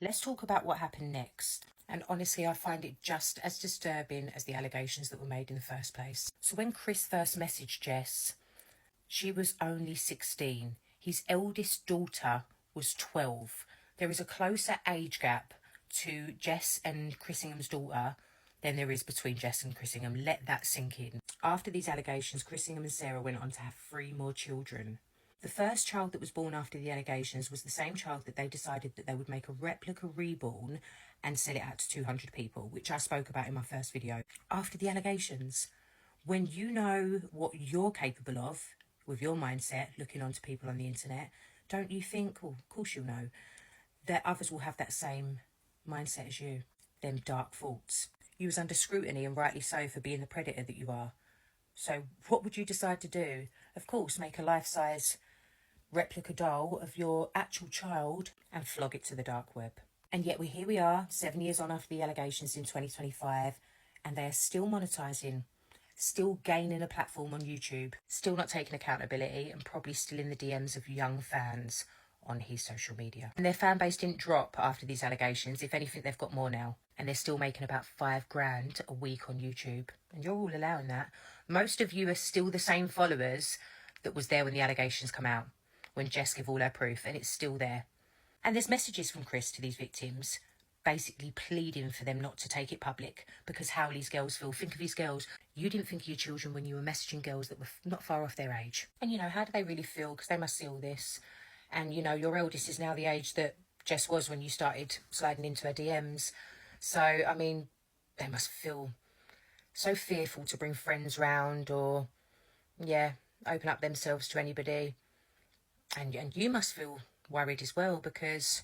Let's talk about what happened next. And honestly, I find it just as disturbing as the allegations that were made in the first place. So when Chris first messaged Jess, she was only 16. His eldest daughter was 12. There is a closer age gap to Jess and Chrissingham's daughter than there is between Jess and Chrissingham. Let that sink in. After these allegations, Chrissingham and Sarah went on to have 3 more children. The first child that was born after the allegations was the same child that they decided that they would make a replica reborn and sell it out to 200 people, which I spoke about in my first video. After the allegations, when you know what you're capable of with your mindset, looking onto people on the internet, don't you think, well, of course you'll know, that others will have that same mindset as you, them dark thoughts. You was under scrutiny, and rightly so, for being the predator that you are. So what would you decide to do? Of course, make a life-size replica doll of your actual child and flog it to the dark web. And yet here we are, 7 years on after the allegations in 2025, and they are still monetising, still gaining a platform on YouTube, still not taking accountability, and probably still in the DMs of young fans on his social media. And their fan base didn't drop after these allegations. If anything, they've got more now. And they're still making about $5,000 a week on YouTube. And you're all allowing that. Most of you are still the same followers that was there when the allegations come out, when Jess gave all her proof, and it's still there. And there's messages from Chris to these victims, basically pleading for them not to take it public, because how these girls feel. Think of these girls. You didn't think of your children when you were messaging girls that were not far off their age. And, you know, how do they really feel? Because they must see all this. And, you know, your eldest is now the age that Jess was when you started sliding into her DMs. So, I mean, they must feel so fearful to bring friends round or, yeah, open up themselves to anybody. And you must feel worried as well, because,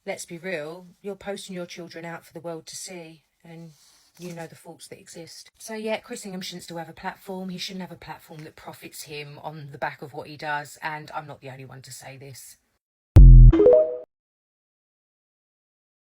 let's be real, you're posting your children out for the world to see, and you know the faults that exist. So yeah, Chrissingham shouldn't still have a platform. He shouldn't have a platform that profits him on the back of what he does, and I'm not the only one to say this.